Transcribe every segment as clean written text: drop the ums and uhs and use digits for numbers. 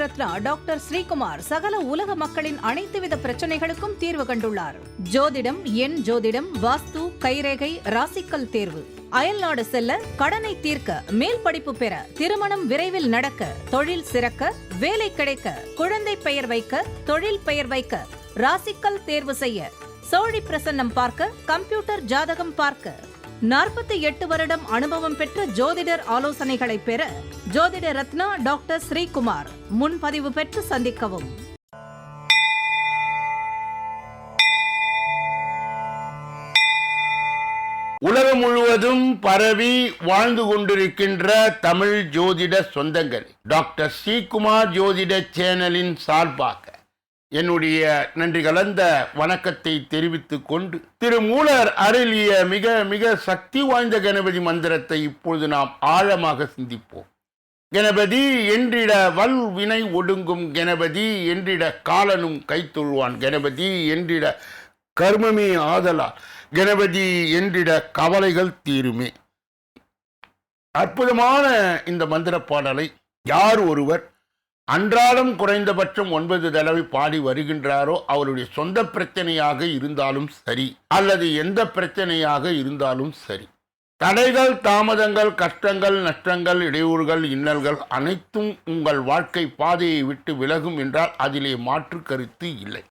Ratna doctor Sreekumar சகல உலக மக்களின் அனைத்து வித பிரச்சனைகளுக்கும் தீர்வு கண்டுள்ளார். ஜோதிடம், எண் ஜோதிடம், வாஸ்து, கைரேகை, ராசிக்கல் தேர்வு, அயல்நாடு செல்ல, கடனை தீர்க்க, மேல் படிப்பு பெற, திருமணம் விரைவில் நடக்க, தொழில் சிறக்க, வேலை கிடைக்க, குழந்தை பெயர் வைக்க, தொழில் பெயர் வைக்க, ராசிக்கல் தேர்வு செய்ய, சோழி பிரசன்னம் பார்க்க, கம்ப்யூட்டர் ஜாதகம் பார்க்க, 48 வருடம் அனுபவம் பெற்ற ஜோதிடர் ஆலோசனைகளை பெற ஜோதிட ரத்னா டாக்டர் ஸ்ரீகுமார். முன்பதிவு பெற்று சந்திக்கவும். உலகம் முழுவதும் பரவி வாழ்ந்து கொண்டிருக்கின்ற தமிழ் ஜோதிட சொந்தங்கள், டாக்டர் ஸ்ரீகுமார் ஜோதிட சேனலின் சார்பாக என்னுடைய நன்றி கலந்த வணக்கத்தை தெரிவித்துக் கொண்டு, திருமூலர் அருளிய மிக மிக சக்தி வாய்ந்த கணபதி மந்திரத்தை இப்பொழுது நாம் ஆழமாக சிந்திப்போம். கணபதி என்றிட வல் வினை ஒடுங்கும், கணபதி என்றிட காலனும் கைத்தொழுவான், கணபதி என்றிட கர்மமே ஆதலால், கணபதி என்றிட கவலைகள் தீருமே. அற்புதமான இந்த மந்திர பாடலை யார் ஒருவர் அன்றாடம் குறைந்தபட்சம் 9 தடவை பாடி வருகின்றாரோ, அவருடைய சொந்த பிரச்சனையாக இருந்தாலும் சரி, அல்லது எந்த பிரச்சனையாக இருந்தாலும் சரி, தடைகள், தாமதங்கள், கஷ்டங்கள், நஷ்டங்கள், இடையூறுகள், இன்னல்கள் அனைத்தும் உங்கள் வாழ்க்கை பாதையை விட்டு விலகும் என்றால் அதிலே மாற்று கருத்து இல்லை.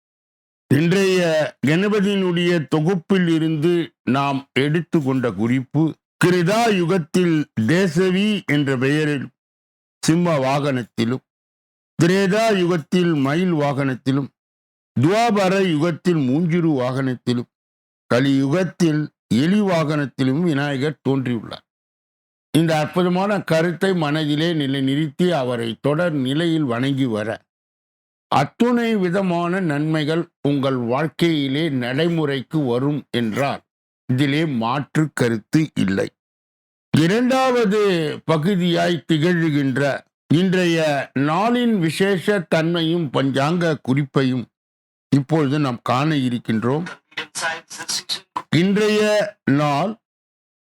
இன்றைய கணபதியினுடைய தொகுப்பில் இருந்து நாம் எடுத்துக்கொண்ட குறிப்பு, கிருதா யுகத்தில் தேசவி என்ற பெயரில் சிம்ம வாகனத்திலும், திரேதா யுகத்தில் மயில் வாகனத்திலும், துவாபர யுகத்தில் மூஞ்சிரு வாகனத்திலும், கலியுகத்தில் எலி வாகனத்திலும் விநாயகர் தோன்றியுள்ளார். இந்த அற்புதமான கருத்தை மனதிலே நிலைநிறுத்தி அவரை தொடர் நிலையில் வணங்கி வர அத்துணை விதமான நன்மைகள் உங்கள் வாழ்க்கையிலே நடைமுறைக்கு வரும் என்றால் இதிலே மாற்று கருத்து இல்லை. இரண்டாவது பகுதியாய் திகழ்கின்ற இன்றைய நாளின் விசேஷ தன்மையும் பஞ்சாங்க குறிப்பையும் இப்பொழுது நாம் காண இருக்கின்றோம். இன்றைய நாள்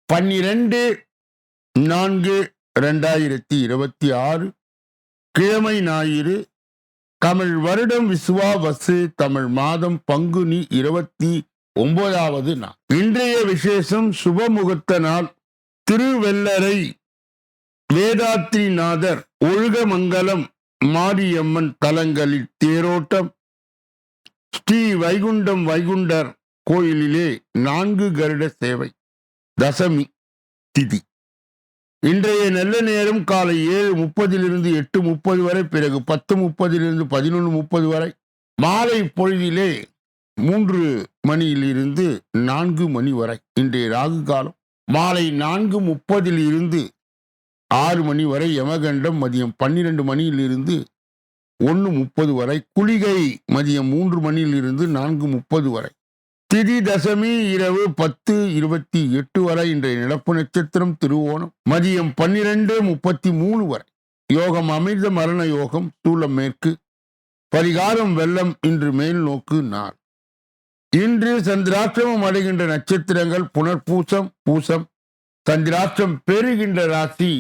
12/4/2026 கிழமை ஞாயிறு, தமிழ் வருடம் விசுவாவசு, தமிழ் மாதம் பங்குனி 29வது நாள். இன்றைய விசேஷம் சுபமுகூர்த்த நாள். திருவெள்ளரை வேதாத்ரிநாதர், ஒழுகமங்கலம் மாரியம்மன் தலங்களில் தேரோட்டம், ஸ்ரீ வைகுண்டம் வைகுண்டர் கோயிலிலே 4 கருட சேவை, தசமி திதி. இன்றைய நல்ல நேரம் காலை 7:30 8:30 வரை, பிறகு 10:30 11:30 வரை, மாலை பொழுதிலே 3 மணியிலிருந்து 4 மணி வரை. இன்றைய ராகு காலம் மாலை 4:30 6 மணி வரை, யமகண்டம் மதியம் 12 மணியிலிருந்து 1:30 வரை, குளிகை மதியம் 3 மணியிலிருந்து 4:30 வரை, திதி தசமி இரவு 10:28 வரை. இன்றைய நிலப்பு நட்சத்திரம் திருவோணம் மதியம் 12:33 வரை. யோகம் அமிர்த மரண யோகம், சூலம் மேற்கு, பரிகாரம் வெள்ளம். இன்று மேல் நோக்கு நாள். இன்று சந்திராஷ்டிரமம் அடைகின்ற நட்சத்திரங்கள் புனர்பூசம், பூசம். சந்திராஷ்டிரம் பெறுகின்ற ராசி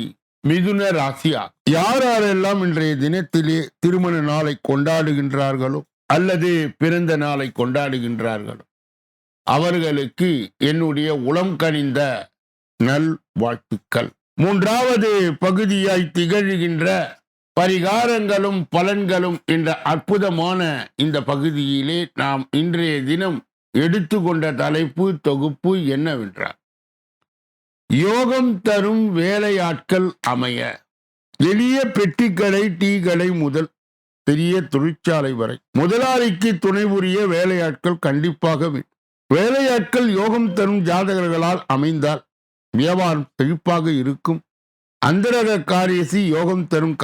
மிதுன ராசியா. யாரெல்லாம் இன்றைய தினத்திலே திருமண நாளை கொண்டாடுகின்றார்களோ அல்லது பிறந்த நாளை கொண்டாடுகின்றார்களோ அவர்களுக்கு என்னுடைய உளம் கனிந்த நல் வாழ்த்துக்கள். மூன்றாவது பகுதியாய் திகழ்கின்ற பரிகாரங்களும் பலன்களும் என்ற அற்புதமான இந்த பகுதியிலே நாம் இன்றைய தினம் எடுத்துக்கொண்ட தலைப்பு தொகுப்பு என்னவென்றால், யோகம் தரும் வேலையாட்கள் அமைய. எளிய பெட்டிக்கடை, டீ கடை முதல் பெரிய தொழிற்சாலை வரை முதலாளிக்கு துணை புரிய வேலையாட்கள் கண்டிப்பாக வேண்டும். வேலையாட்கள் யோகம் தரும் ஜாதகர்களால் அமைந்தால் வியாபாரம் செழிப்பாக இருக்கும். அந்தரக காரியசி யோகம் தரும்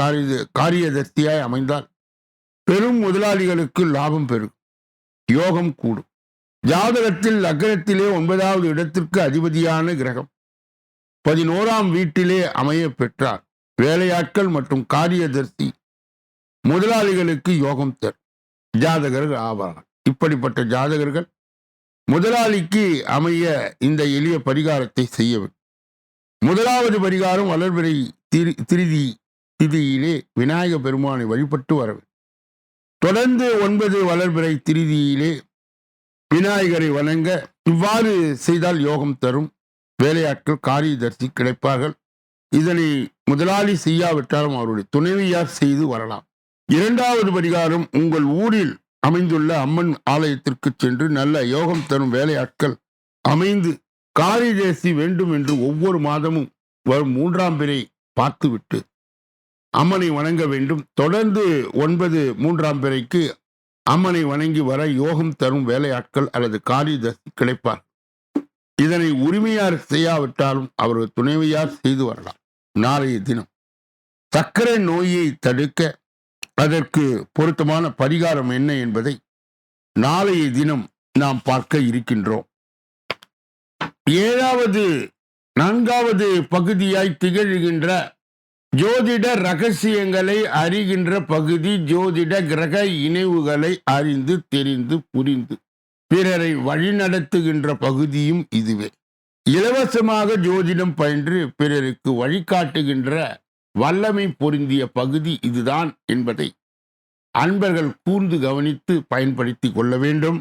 காரியதர்த்தியாய் அமைந்தால் பெரும் முதலாளிகளுக்கு லாபம் பெறும், யோகம் கூடும். ஜாதகத்தில் லக்னத்திலே 9வது இடத்திற்கு அதிபதியான கிரகம் 11ஆம் வீட்டிலே அமைய பெற்றார் வேலையாட்கள் மற்றும் காரியதர்சி முதலாளிகளுக்கு யோகம் தரும் ஜாதகர்கள் ஆவார்கள். இப்படிப்பட்ட ஜாதகர்கள் முதலாளிக்கு அமைய இந்த எளிய பரிகாரத்தை செய்ய வேண்டும். முதலாவது பரிகாரம் வளர்பிறை திருதி திதியிலே விநாயக பெருமானை வழிபட்டு வர வேண்டும். தொடர்ந்து 9 வளர்பிறை திருதியிலே விநாயகரை வணங்க. இவ்வாறு செய்தால் யோகம் தரும். வேலையாட்கள் காரியதர்சி கிடைப்பார்கள். இதனை முதலாளி செய்யாவிட்டாலும் அவருடைய துணைவியார் செய்து வரலாம். 2வது பரிகாரம், உங்கள் ஊரில் அமைந்துள்ள அம்மன் ஆலயத்திற்கு சென்று நல்ல யோகம் தரும் வேலையாட்கள் அமைந்து காரியதர்சி வேண்டும் என்று ஒவ்வொரு மாதமும் வரும் 3ஆம் பிறை பார்த்துவிட்டு அம்மனை வணங்க வேண்டும். தொடர்ந்து 9 3ஆம் பிறைக்கு அம்மனை வணங்கி வர யோகம் தரும் வேலையாட்கள் அல்லது காரியதர்சி கிடைப்பார். இதனை உரிமையார் செய்யாவிட்டாலும் அவரது துணைவியார் செய்து வரலாம். நாளைய தினம் சர்க்கரை நோயை தடுக்க அதற்கு பொருத்தமான பரிகாரம் என்ன என்பதை நாளைய தினம் நாம் பார்க்க இருக்கின்றோம். 4வது பகுதியாய் திகழ்கின்ற ஜோதிட ரகசியங்களை அறிகின்ற பகுதி ஜோதிட கிரக இணைவுகளை அறிந்து தெரிந்து புரிந்து பிறரை வழிநடத்துகின்ற பகுதியும் இதுவே. இலவசமாக ஜோதிடம் பயின்று பிறருக்கு வழிகாட்டுகின்ற வல்லமை பொருந்திய பகுதி இதுதான் என்பதை அன்பர்கள் கூர்ந்து கவனித்து பயன்படுத்தி கொள்ள வேண்டும்.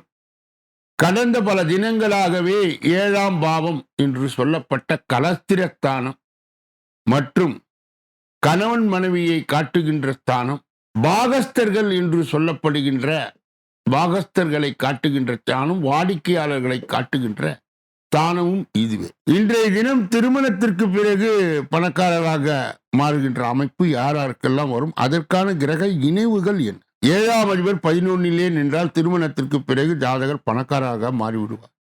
கடந்த பல தினங்களாகவே 7ஆம் பாவம் என்று சொல்லப்பட்ட கலஸ்திரஸ்தானம் மற்றும் கணவன் மனைவியை காட்டுகின்ற ஸ்தானம், பாகஸ்தர்கள் என்று சொல்லப்படுகின்ற பாகஸ்தர்களை காட்டுகின்ற ஸ்தானம், வாடிக்கையாளர்களை காட்டுகின்ற ஸ்தானமும் இதுவே. இன்றைய தினம் திருமணத்திற்கு பிறகு பணக்காரராக மாறுகின்ற அமைப்பு யாருக்கெல்லாம் வரும், அதற்கான கிரக இணைவுகள் என்ன? 7ஆம் அதிபர் 11லே நின்றால் திருமணத்திற்கு பிறகு ஜாதகர் பணக்காரராக மாறிவிடுவார்.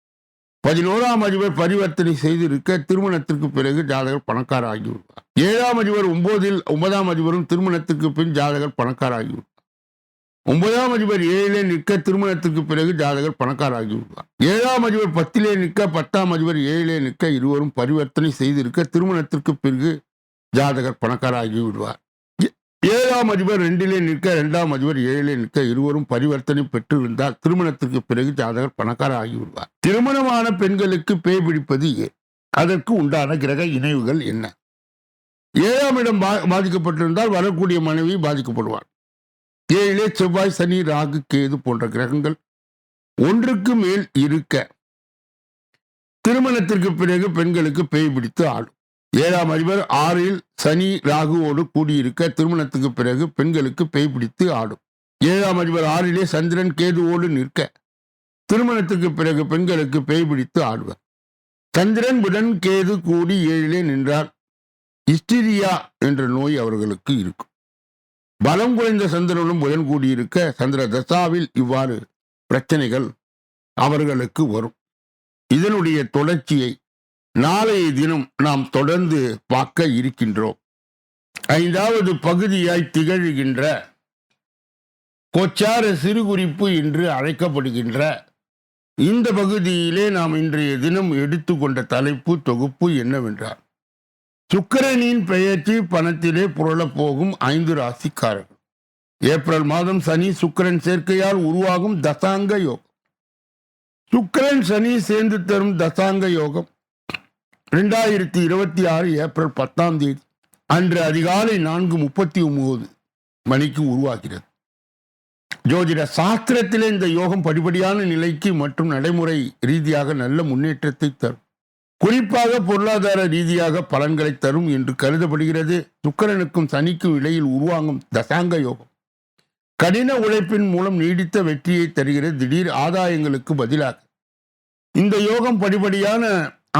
11ஆம் அதிபர் பரிவர்த்தனை செய்திருக்க திருமணத்திற்கு பிறகு ஜாதகர் பணக்கார ஆகிவிடுவார். 7ஆம் அதிபர் 9ஆம் அதிபரும் திருமணத்திற்கு பின் ஜாதகர் பணக்கார ஆகிவிடுவார். 9ஆம் அதிபர் 7லே நிற்க திருமணத்திற்கு பிறகு ஜாதகர் பணக்கார ஆகிவிடுவார். 7ஆம் அதிபர் 10லே நிற்க 10ஆம் அதிபர் 7லே நிற்க இருவரும் பரிவர்த்தனை செய்திருக்க திருமணத்திற்கு பிறகு ஜாதகர் பணக்கார ஆகிவிடுவார். 7ஆம் அதிபர் 2லே நிற்க 2ஆம் அதிபர் 7லே நிற்க இருவரும் பரிவர்த்தனை பெற்றிருந்தால் திருமணத்திற்கு பிறகு ஜாதகர் பணக்கார ஆகிவிடுவார். திருமணமான பெண்களுக்கு பேய் பிடிப்பது ஏன்? அதற்கு உண்டான கிரக இணைவுகள் என்ன? 7ஆம் இடம் பாதிக்கப்பட்டிருந்தால் வரக்கூடிய மனைவி பாதிக்கப்படுவார். 7லே செவ்வாய், சனி, ராகு, கேது போன்ற கிரகங்கள் ஒன்றுக்கு மேல் இருக்க திருமணத்திற்கு பிறகு பெண்களுக்கு பேய் பிடித்து ஆடும். 7ஆம் அதிபர் 6ல் சனி ராகுவோடு கூடியிருக்க திருமணத்துக்கு பிறகு பெண்களுக்கு பேய் பிடித்து ஆடும். 7ஆம் அதிபர் 6லே சந்திரன் கேதுவோடு நிற்க திருமணத்துக்கு பிறகு பெண்களுக்கு பேய் பிடித்து ஆடுவர். சந்திரன் புதன் கேது கூடி 7லே நின்றால் ஹிஸ்டீரியா என்ற நோய் அவர்களுக்கு இருக்கும். பலம் குறைந்த சந்திரனும் புதன் கூடியிருக்க சந்திர தசாவில் இவ்வாறு பிரச்சனைகள் அவர்களுக்கு வரும். இதனுடைய தொடர்ச்சியை நாளைய தினம் நாம் தொடர்ந்து பார்க்க இருக்கின்றோம். 5வது பகுதியாய் திகழ்கின்ற கோச்சார சிறுகுறிப்பு என்று அழைக்கப்படுகின்ற இந்த பகுதியிலே நாம் இன்றைய தினம் எடுத்துக்கொண்ட தலைப்பு தொகுப்பு என்னவென்றால், சுக்கிரனின் பெயர்ச்சி பணத்திலே புரளப் போகும் 5 ராசிக்காரர்கள். ஏப்ரல் மாதம் சனி சுக்கிரன் சேர்க்கையால் உருவாகும் தசாங்க யோகம். சுக்கிரன் சனி சேர்ந்து தரும் தசாங்க யோகம் 2026 ஏப்ரல் 10ஆம் தேதி அன்று அதிகாலை 4:39 மணிக்கு உருவாகிறது. ஜோதிட சாஸ்திரத்திலே இந்த யோகம் படிப்படியான நிலைக்கு மற்றும் நடைமுறை ரீதியாக நல்ல முன்னேற்றத்தை தரும். குறிப்பாக பொருளாதார ரீதியாக பலன்களை தரும் என்று கருதப்படுகிறது. சுக்கிரனுக்கும் சனிக்கும் இடையில் உருவாகும் தசாங்க யோகம் கடின உழைப்பின் மூலம் நீடித்த வெற்றியை தருகிறது. திடீர் ஆதாயங்களுக்கு பதிலாக இந்த யோகம் படிப்படியான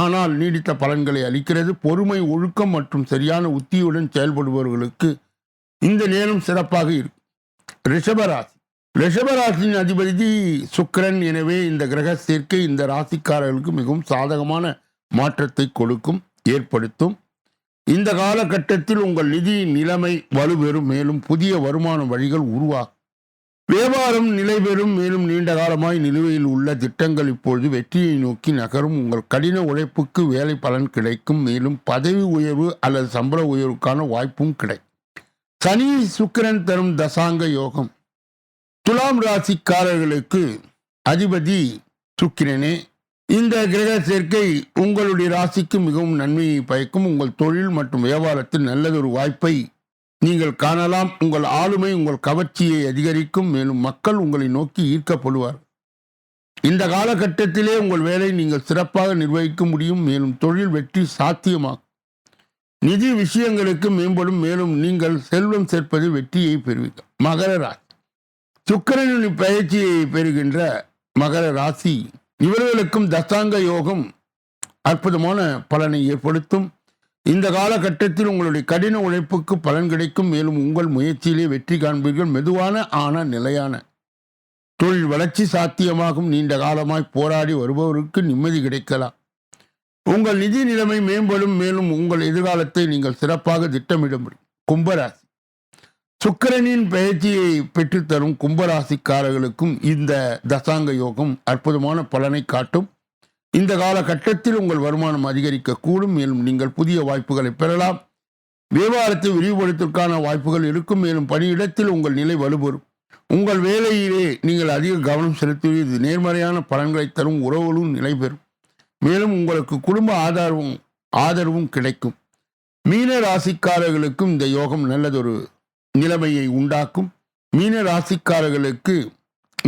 ஆனால் நீடித்த பலன்களை அளிக்கிறது. பொறுமை, ஒழுக்கம் மற்றும் சரியான உத்தியுடன் செயல்படுபவர்களுக்கு இந்த நேரம் சிறப்பாக இருக்கும். ரிஷபராசியின் அதிபதி சுக்கிரன். எனவே இந்த கிரக சேர்க்கை இந்த ராசிக்காரர்களுக்கு மிகவும் சாதகமான மாற்றத்தை கொடுக்கும், ஏற்படுத்தும். இந்த காலகட்டத்தில் உங்கள் நிதி நிலைமை வலுப்பெறும். மேலும் புதிய வருமான வழிகள் உருவாகும். வியாபாரம் நிலை பெறும். மேலும் நீண்ட காலமாய் நிலுவையில் உள்ள திட்டங்கள் இப்பொழுது வெற்றியை நோக்கி நகரும். உங்கள் கடின உழைப்புக்கு வேலை பலன் கிடைக்கும். மேலும் பதவி உயர்வு அல்லது சம்பள உயர்வுக்கான வாய்ப்பும் கிடைக்கும். சனி சுக்கிரன் தரும் தசாங்க யோகம். துலாம் ராசிக்காரர்களுக்கு அதிபதி சுக்கிரனே. இந்த கிரக சேர்க்கை உங்களுடைய ராசிக்கு மிகவும் நன்மையை பயக்கும். உங்கள் தொழில் மற்றும் வியாபாரத்தில் நல்லதொரு வாய்ப்பை நீங்கள் காணலாம். உங்கள் ஆளுமை உங்கள் கவர்ச்சியை அதிகரிக்கும். மேலும் மக்கள் உங்களை நோக்கி ஈர்க்கப்படுவார். இந்த காலகட்டத்திலே உங்கள் வேலை நீங்கள் சிறப்பாக நிர்வகிக்க முடியும். மேலும் தொழில் வெற்றி சாத்தியமாகும். நிதி விஷயங்களுக்கு மேம்படும். மேலும் நீங்கள் செல்வம் சேர்ப்பது வெற்றியை பெறுவீர்கள். மகர ராசி. சுக்கிரனின் பயிற்சியை பெறுகின்ற மகர ராசி இவர்களுக்கும் தசாங்க யோகம் அற்புதமான பலனை ஏற்படுத்தும். இந்த காலகட்டத்தில் உங்களுடைய கடின உழைப்புக்கு பலன் கிடைக்கும். மேலும் உங்கள் முயற்சியிலே வெற்றி காண்பீர்கள். மெதுவான ஆனால் நிலையான தொழில் வளர்ச்சி சாத்தியமாகும். நீண்ட காலமாய் போராடி வருபவருக்கு நிம்மதி கிடைக்கலாம். உங்கள் நிதி நிலைமை மேம்படும். மேலும் உங்கள் எதிர்காலத்தை நீங்கள் சிறப்பாக திட்டமிட முடியும். கும்பராசி. சுக்கிரனின் பயிற்சியை பெற்றுத்தரும் கும்பராசிக்காரர்களுக்கும் இந்த தசாங்க யோகம் அற்புதமான பலனை காட்டும். இந்த காலகட்டத்தில் உங்கள் வருமானம் அதிகரிக்கக்கூடும். மேலும் நீங்கள் புதிய வாய்ப்புகளை பெறலாம். வியாபாரத்தை விரிவுபடுத்துவதற்கான வாய்ப்புகள் இருக்கும். மேலும் பணியிடத்தில் உங்கள் நிலை வலுப்பெறும். உங்கள் வேலையிலே நீங்கள் அதிக கவனம் செலுத்துவது நேர்மறையான பலன்களை தரும். உறவுகளும் நிலை பெறும். மேலும் உங்களுக்கு குடும்ப ஆதரவும் கிடைக்கும். மீன ராசிக்காரர்களுக்கும் இந்த யோகம் நல்லதொரு நிலைமையை உண்டாக்கும். மீன ராசிக்காரர்களுக்கு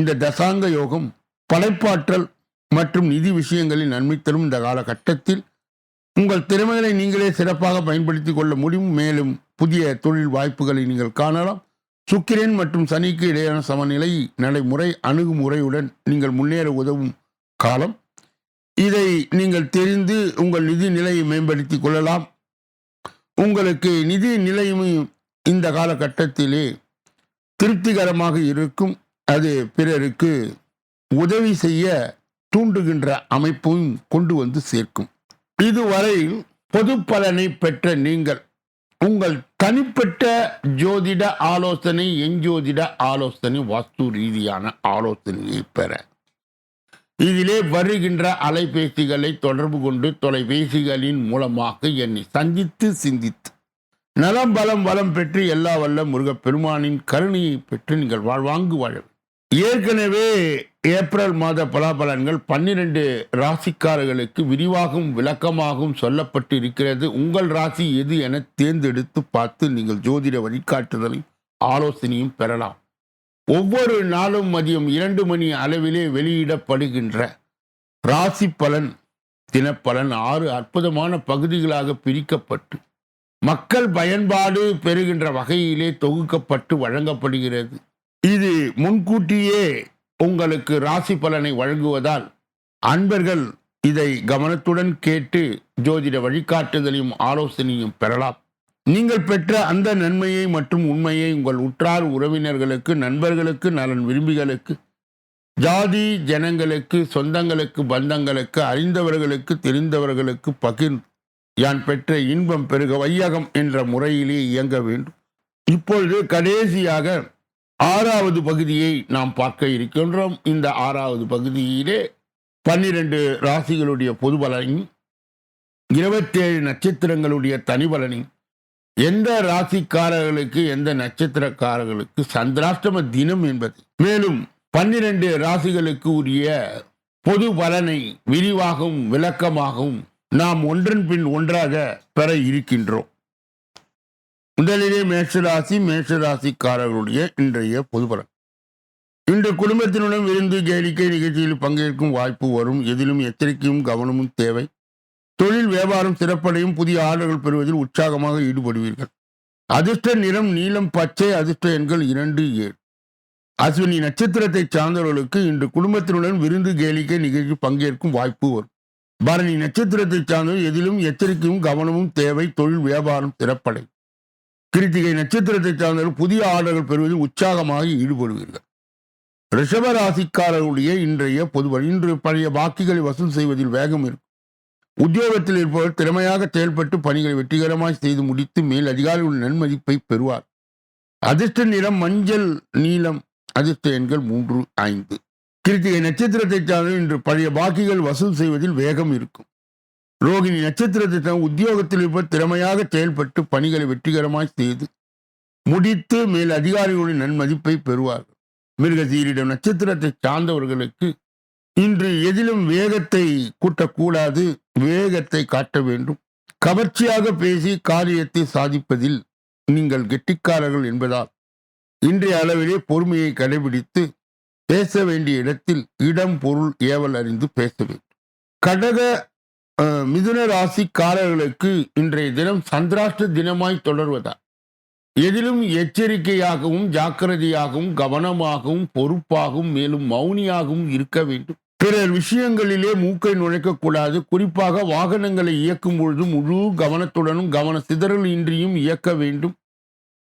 இந்த தசாங்க யோகம் படைப்பாற்றல் மற்றும் நிதி விஷயங்களில் நன்மை தரும். இந்த காலகட்டத்தில் உங்கள் திறமைகளை நீங்களே சிறப்பாக பயன்படுத்திக் கொள்ள முடியும். மேலும் புதிய தொழில் வாய்ப்புகளை நீங்கள் காணலாம். சுக்கிரன் மற்றும் சனிக்கு இடையான சமநிலை நடைமுறை அணுகுமுறையுடன் நீங்கள் முன்னேற உதவும் காலம். இதை நீங்கள் தெரிந்து உங்கள் நிதி நிலையை மேம்படுத்திக் கொள்ளலாம். உங்களுக்கு நிதி நிலையும் இந்த காலகட்டத்திலே திருப்திகரமாக இருக்கும். அது பிறருக்கு உதவி செய்ய தூண்டுகின்ற அமைப்பையும் கொண்டு வந்து சேர்க்கும். இதுவரையில் பொது பலனை பெற்ற நீங்கள் உங்கள் தனிப்பட்ட ஜோதிட ஆலோசனை, எஞ்சோதிட ஆலோசனை, வாஸ்து ரீதியான ஆலோசனையை பெற இதிலே வருகின்ற அலைபேசிகளை தொடர்பு கொண்டு தொலைபேசிகளின் மூலமாக என்னை சந்தித்து சிந்தித்து நலம் பலம் வளம் பெற்று எல்லா வல்ல முருகப்பெருமானின் கருணையை பெற்று நீங்கள் வாழ்வாங்கு வாழ. ஏற்கனவே ஏப்ரல் மாத பலாபலன்கள் 12 ராசிக்காரர்களுக்கு விரிவாகவும் விளக்கமாகவும் சொல்லப்பட்டு இருக்கிறது. உங்கள் ராசி எது என தேர்ந்தெடுத்து பார்த்து நீங்கள் ஜோதிட வழிகாட்டுதலையும் ஆலோசனையும் பெறலாம். ஒவ்வொரு நாளும் மதியம் 2 மணி அளவிலே வெளியிடப்படுகின்ற ராசி பலன் தினப்பலன் 6 அற்புதமான பகுதிகளாக பிரிக்கப்பட்டு மக்கள் பயன்பாடு பெறுகின்ற வகையிலே தொகுக்கப்பட்டு வழங்கப்படுகிறது. இது முன்கூட்டியே உங்களுக்கு ராசி பலனை வழங்குவதால் அன்பர்கள் இதை கவனத்துடன் கேட்டு ஜோதிட வழிகாட்டுதலையும் ஆலோசனையும் பெறலாம். நீங்கள் பெற்ற அந்த நன்மையை மற்றும் உண்மையை உங்கள் உற்றார் உறவினர்களுக்கு, நண்பர்களுக்கு, நலன் விரும்பிகளுக்கு, ஜாதி ஜனங்களுக்கு, சொந்தங்களுக்கு, பந்தங்களுக்கு, அறிந்தவர்களுக்கு, தெரிந்தவர்களுக்கு பகிர்ந்து யான் பெற்ற இன்பம் பெருக வையகம் என்ற முறையிலே இயங்க வேண்டும். இப்பொழுது கடைசியாக 6வது பகுதியை நாம் பார்க்க இருக்கின்றோம். இந்த 6வது பகுதியிலே 12 ராசிகளுடைய பொது பலனையும் 27 நட்சத்திரங்களுடைய தனி பலனையும் எந்த ராசிக்காரர்களுக்கு எந்த நட்சத்திரக்காரர்களுக்கு சந்திராஷ்டம தினம் என்பது, மேலும் 12 ராசிகளுக்கு உரிய பொது பலனை விரிவாகவும் விளக்கமாகவும் நாம் ஒன்றன் பின் ஒன்றாக பெற இருக்கின்றோம். முதலிலே மேஷராசிக்காரர்களுடைய இன்றைய பொது பலன். இன்று குடும்பத்தினுடன் விருந்து கேளிக்கை நிகழ்ச்சியில் பங்கேற்கும் வாய்ப்பு வரும். எதிலும் எச்சரிக்கையும் கவனமும் தேவை. தொழில் வியாபாரம் சிறப்படையும். புதிய ஆர்டர்கள் பெறுவதில் உற்சாகமாக ஈடுபடுவீர்கள். அதிர்ஷ்ட நிறம் நீலம் பச்சை. அதிர்ஷ்ட எண்கள் 2, 7. அஸ்வினி நட்சத்திரத்தை சார்ந்தவர்களுக்கு இன்று குடும்பத்தினுடன் விருந்து கேளிக்கை நிகழ்ச்சி பங்கேற்கும் வாய்ப்பு வரும். பரணி நட்சத்திரத்தை சார்ந்தவர் எதிலும் எச்சரிக்கையும் கவனமும் தேவை. தொழில் வியாபாரம் சிறப்படை. கிருத்திகை நட்சத்திரத்தை சார்ந்தவர்கள் புதிய ஆர்டர்கள் பெறுவதில் உற்சாகமாக ஈடுபடுவீர்கள். ரிஷப ராசிக்காரர்களுடைய இன்றைய பொதுவன். இன்று பழைய பாக்கிகளை வசூல் செய்வதில் வேகம் இருக்கும். உத்தியோகத்தில் இருப்பவர் திறமையாக செயல்பட்டு பணிகளை வெற்றிகரமாக செய்து முடித்து மேல் அதிகாரிகளின் நன்மதிப்பை பெறுவார். அதிர்ஷ்ட நிறம் மஞ்சள் நீலம். அதிர்ஷ்ட எண்கள் 3, 5. கிருத்திகை நட்சத்திரத்தை சார்ந்த இன்று பழைய பாக்கிகள் வசூல் செய்வதில் வேகம் இருக்கும். ரோகிணி நட்சத்திரத்தை உத்தியோகத்தில் இருப்பவர் திறமையாக செயல்பட்டு பணிகளை வெற்றிகரமாக செய்து முடித்து மேல் அதிகாரிகளின் நன்மதிப்பை பெறுவார்கள். மிருகசீரிடம் நட்சத்திரத்தை சார்ந்தவர்களுக்கு இன்று எதிலும் வேகத்தை கூட்டக்கூடாது. வேகத்தை காட்ட வேண்டும். கவர்ச்சியாக பேசி காரியத்தை சாதிப்பதில் நீங்கள் கெட்டிக்காரர்கள் என்பதால் இன்றைய அளவிலே பொறுமையை கடைபிடித்து பேச வேண்டிய இடத்தில் இடம் பொருள் ஏவல் அறிந்து பேச வேண்டும். கடக மிதுன ராசிக்காரர்களுக்கு இன்றைய தினம் சந்திராஷ்ட தினமாய் தொடர்வதால் எதிலும் எச்சரிக்கையாகவும் ஜாக்கிரதையாகவும் கவனமாகவும் பொறுப்பாகவும் மேலும் மௌனியாகவும் இருக்க வேண்டும். பிறர் விஷயங்களிலே மூக்கை நுழைக்கக்கூடாது. குறிப்பாக வாகனங்களை இயக்கும் பொழுது முழு கவனத்துடனும் கவன சிதறல் இன்றியும் இயக்க வேண்டும்.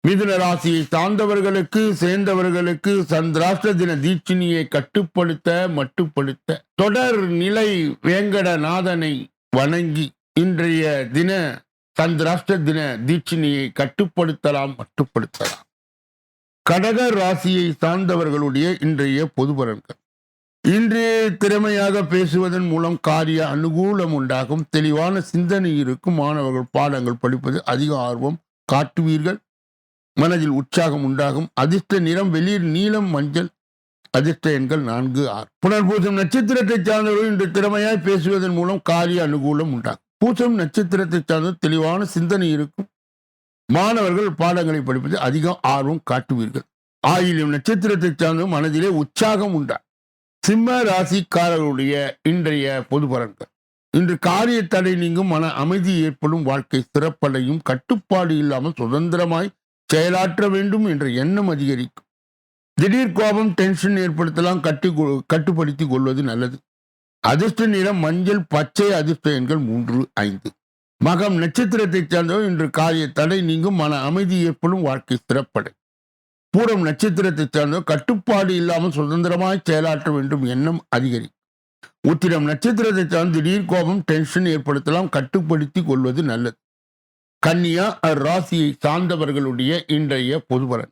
மிதுன ராசியை சார்ந்தவர்களுக்கு சேர்ந்தவர்களுக்கு சந்திராஷ்ட தின தீட்சிணியை மட்டுப்படுத்த தொடர் நிலை வேங்கடநாதனை வணங்கி இன்றைய தின சந்திராஷ்ட தின தீட்சிணியை மட்டுப்படுத்தலாம். கடக ராசியை சார்ந்தவர்களுடைய இன்றைய பொது பலன்கள். இன்று திறமையாக பேசுவதன் மூலம் காரிய அனுகூலம் உண்டாகும். தெளிவான சிந்தனை இருக்கும். மாணவர்கள் பாடங்கள் படிப்பது அதிக ஆர்வம் காட்டுவீர்கள். மனதில் உற்சாகம் உண்டாகும். அதிர்ஷ்ட நிறம் வெளிர் நீலம் மஞ்சள். அதிர்ஷ்ட எண்கள் 4, 6. புனர்பூசம் நட்சத்திரத்தை சார்ந்தவர்கள் இன்று திறமையாய் பேசுவதன் மூலம் காரிய அனுகூலம் உண்டாகும். பூசம் நட்சத்திரத்தை சார்ந்த தெளிவான சிந்தனை இருக்கும். மாணவர்கள் பாடங்களை படிப்பது அதிக ஆர்வம் காட்டுவீர்கள். ஆயில்யம் நட்சத்திரத்தை சார்ந்த மனதிலே உற்சாகம் உண்டாகும். சிம்ம ராசிக்காரர்களுடைய இன்றைய பொது பலன்கள். இன்று காரிய தடை நீங்கும். மன அமைதி ஏற்படும். வாழ்க்கை சிறப்படையும். கட்டுப்பாடு இல்லாமல் சுதந்திரமாய் செயலாற்ற வேண்டும் என்ற எண்ணம் அதிகரிக்கும். திடீர் கோபம் டென்ஷன் ஏற்படுத்தலாம். கட்டுப்படுத்திக் கொள்வது நல்லது. அதிர்ஷ்ட நிறம் மஞ்சள் பச்சை. அதிர்ஷ்ட எண்கள் 3, 5. மகம் நட்சத்திரத்தை சார்ந்தவர் இன்று காரிய தடை நீங்கும். மன அமைதி ஏற்படும். வாழ்க்கை சிறப்படை. பூரம் நட்சத்திரத்தை சார்ந்தவர் கட்டுப்பாடு இல்லாமல் சுதந்திரமாய் செயலாற்ற வேண்டும் எண்ணம் அதிகரிக்கும். உத்திரம் நட்சத்திரத்தை சார்ந்த திடீர் கோபம் டென்ஷன் ஏற்படுத்தலாம். கட்டுப்படுத்திக் கொள்வது நல்லது. கன்னியா ராசியை சார்ந்தவர்களுடைய இன்றைய பொது பலன்.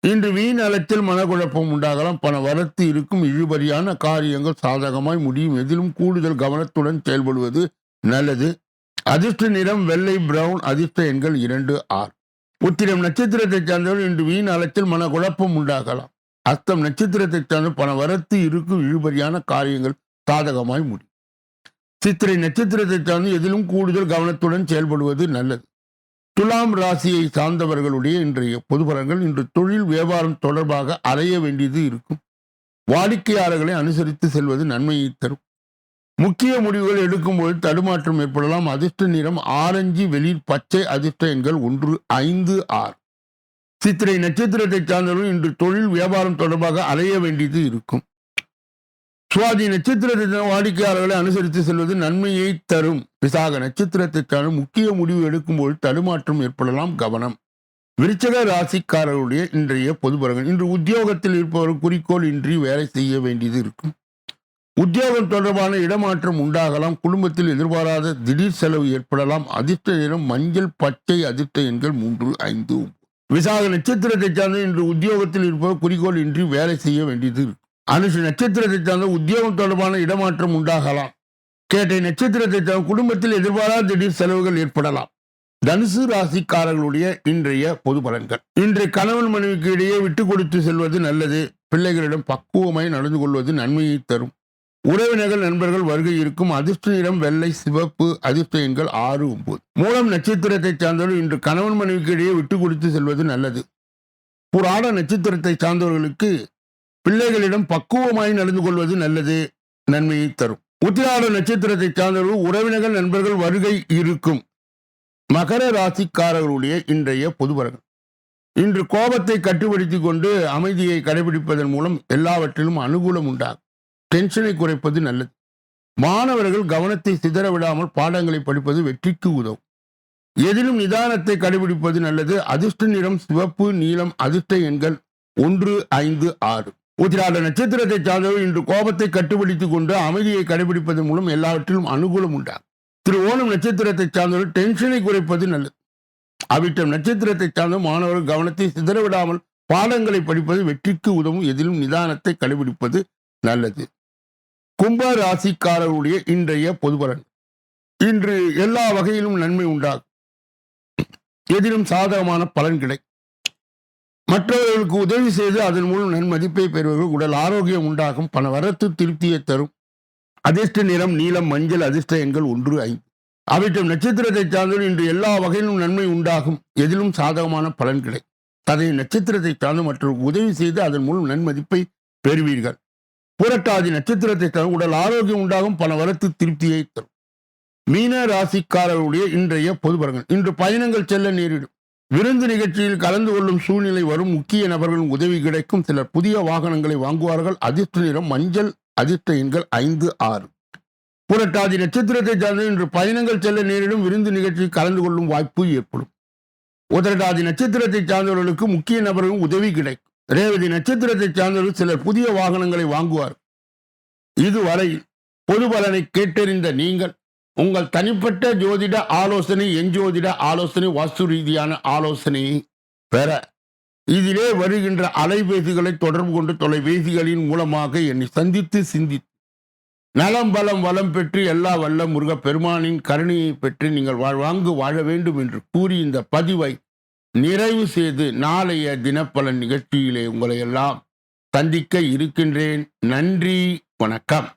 இன்று வீண் அலத்தில் மனக்குழப்பம் உண்டாகலாம். பண வரத்து இருக்கும். இழுபறியான காரியங்கள் சாதகமாய் முடியும். எதிலும் கூடுதல் கவனத்துடன் செயல்படுவது நல்லது. அதிர்ஷ்ட நிறம் வெள்ளை பிரவுன். அதிர்ஷ்ட எண்கள் 2, 6. உத்திரம் நட்சத்திரத்தை சார்ந்தவர் இன்று வீண் அலத்தில் மனக்குழப்பம் உண்டாகலாம். அஸ்தம் நட்சத்திரத்தை சார்ந்த பண வரத்து இருக்கும். இழுபறியான காரியங்கள் சாதகமாய் முடியும். சித்திரை நட்சத்திரத்தை சார்ந்து எதிலும் கூடுதல் கவனத்துடன் செயல்படுவது நல்லது. துலாம் ராசியை சார்ந்தவர்களுடைய இன்றைய பொது பலன்கள். இன்று தொழில் வியாபாரம் தொடர்பாக அலைய வேண்டியது இருக்கும். வாடிக்கையாளர்களை அனுசரித்து செல்வது நன்மையை தரும். முக்கிய முடிவுகள் எடுக்கும்போது தடுமாற்றம் ஏற்படலாம். அதிர்ஷ்ட நிறம் ஆரஞ்சு வெளிர் பச்சை. அதிர்ஷ்ட எண்கள் 1, 5, 6. சித்திரை நட்சத்திரத்தை சார்ந்தவர்கள் இன்று தொழில் வியாபாரம் தொடர்பாக அலைய வேண்டியது இருக்கும். சுவாதி நட்சத்திரத்தை வாடிக்கையாளர்களை அனுசரித்து செல்வது நன்மையை தரும். விசாக நட்சத்திரத்திற்கான முக்கிய முடிவு எடுக்கும்போது தடுமாற்றம் ஏற்படலாம். கவனம். விருச்சிக ராசிக்காரர்களுடைய இன்றைய பொது பலன்கள். இன்று உத்தியோகத்தில் இருப்பவர் குறிக்கோள் இன்றி வேலை செய்ய வேண்டியது இருக்கும். உத்தியோகம் தொடர்பான இடமாற்றம் உண்டாகலாம். குடும்பத்தில் எதிர்பாராத திடீர் செலவு ஏற்படலாம். அதிர்ஷ்ட நிறம் மஞ்சள் பச்சை. அதிர்ஷ்ட எண்கள் 3, 5. விசாக நட்சத்திரத்தை சார்ந்த இன்று உத்தியோகத்தில் இருப்பவர் குறிக்கோள் இன்றி வேலை செய்ய வேண்டியது இருக்கும். அனுஷ நட்சத்திரத்தை சார்ந்த உத்தியோகம் தொடர்பான இடமாற்றம் உண்டாகலாம். கேட்டை நட்சத்திரத்தை சார்ந்த குடும்பத்தில் எதிர்பாராத திடீர் செலவுகள் ஏற்படலாம். தனுசு ராசிக்காரர்களுடைய இன்றைய பொது பலன்கள். இன்று கணவன் மனைவிக்கு இடையே விட்டு கொடுத்து செல்வது நல்லது. பிள்ளைகளிடம் பக்குவமாய் நடந்து கொள்வது நன்மையை தரும். உறவினர்கள் நண்பர்கள் வருகை இருக்கும். அதிர்ஷ்ட நிறம் வெள்ளை சிவப்பு. அதிர்ஷ்ட எண்கள் 6, 9. மூலம் நட்சத்திரத்தை சார்ந்தவர்கள் இன்று கணவன் மனைவிக்கு இடையே விட்டு கொடுத்து செல்வது நல்லது. புராண நட்சத்திரத்தை சார்ந்தவர்களுக்கு பிள்ளைகளிடம் பக்குவமாய் நடந்து கொள்வது நல்லது. நன்மையை தரும். உத்திராட நட்சத்திரத்தை சார்ந்தவர்கள் உறவினர்கள் நண்பர்கள் வருகை இருக்கும். மகர ராசிக்காரர்களுடைய இன்றைய பொது பலன்கள். இன்று கோபத்தை கட்டுப்படுத்திக் கொண்டு அமைதியை கடைபிடிப்பதன் மூலம் எல்லாவற்றிலும் அனுகூலம் உண்டாகும். டென்ஷனை குறைப்பது நல்லது. மாணவர்கள் கவனத்தை சிதற விடாமல் பாடங்களை படிப்பது வெற்றிக்கு உதவும். எதிலும் நிதானத்தை கடைபிடிப்பது நல்லது. அதிர்ஷ்ட நிறம் சிவப்பு நீலம். அதிர்ஷ்ட எண்கள் 1, 5, 6. உத்திராட நட்சத்திரத்தை சார்ந்தவர்கள் இன்று கோபத்தை கட்டுப்படுத்திக் கொண்டு அமைதியை கடைபிடிப்பதன் மூலம் எல்லாவற்றிலும் அனுகூலம் உண்டாகும். திருவோணம் நட்சத்திரத்தை சார்ந்தவர்கள் டென்ஷனை குறைப்பது நல்லது. அவிட்டம் நட்சத்திரத்தை சார்ந்த மாணவர்கள் கவனத்தை சிதறவிடாமல் பாடங்களை படிப்பது வெற்றிக்கு உதவும். எதிலும் நிதானத்தை கடைபிடிப்பது நல்லது. கும்ப ராசிக்காரர்களுடைய இன்றைய பொது பலன். இன்று எல்லா வகையிலும் நன்மை உண்டாகும். எதிலும் சாதகமான பலன் கிடைக்கும். மற்றவர்களுக்கு உதவி செய்து அதன் மூலம் நன்மதிப்பை பெறுவர்கள். உடல் ஆரோக்கியம் உண்டாகும். பண வரத்து திருப்தியை தரும். அதிர்ஷ்ட நிறம் நீலம் மஞ்சள். அதிர்ஷ்ட எண்கள் 1, 5. அவிட்டம் நட்சத்திரத்தை சார்ந்தவர்கள் இன்று எல்லா வகையிலும் நன்மை உண்டாகும், எதிலும் சாதகமான பலன் கிடைக்கும். அதை நட்சத்திரத்தை சார்ந்து மற்றவர்களுக்கு உதவி செய்து அதன் மூலம் நன்மதிப்பை பெறுவீர்கள். புரட்டாதி நட்சத்திரத்தை சார்ந்து உடல் ஆரோக்கியம் உண்டாகும், பல வரத்து திருப்தியை தரும். மீன ராசிக்காரர்களுடைய இன்றைய பொது பலன்கள். இன்று பயணங்கள் செல்ல நேரிடும். விருந்து நிகழ்ச்சியில் கலந்து கொள்ளும் சூழ்நிலை வரும். முக்கிய நபர்களின் உதவி கிடைக்கும். சிலர் புதிய வாகனங்களை வாங்குவார்கள். அதிர்ஷ்ட நிறம் மஞ்சள். அதிர்ஷ்ட எண்கள் 5, 6. புரட்டாதி நட்சத்திரத்தை சார்ந்து இன்று பயணங்கள் செல்ல நேரிடும். விருந்து நிகழ்ச்சியில் கலந்து கொள்ளும் வாய்ப்பு ஏற்படும். உத்திரட்டாதி நட்சத்திரத்தை சார்ந்தவர்களுக்கு முக்கிய நபர்களின் உதவி கிடைக்கும். ரேவதி நட்சத்திரத்தை சார்ந்தவர்கள் சிலர் புதிய வாகனங்களை வாங்குவார். இதுவரை பொது பலனை கேட்டறிந்த நீங்கள் உங்கள் தனிப்பட்ட ஜோதிட ஆலோசனை, எஞ்சோதிட ஆலோசனை, வாஸ்து ரீதியான ஆலோசனையை பெற இதிலே வருகின்ற அலைபேசிகளை தொடர்பு கொண்டு தொலைபேசிகளின் மூலமாக என்னை சந்தித்து சிந்தித்து நலம் பலம் வளம் பெற்று எல்லா வல்ல முருக பெருமானின் கருணையை பெற்று நீங்கள் வாழ்வாங்கு வாழ வேண்டும் என்று கூறி இந்த பதிவை நிறைவு செய்து நாளைய தினப்பலன் நிகழ்ச்சியிலே உங்களை எல்லாம் சந்திக்க இருக்கின்றேன். நன்றி, வணக்கம்.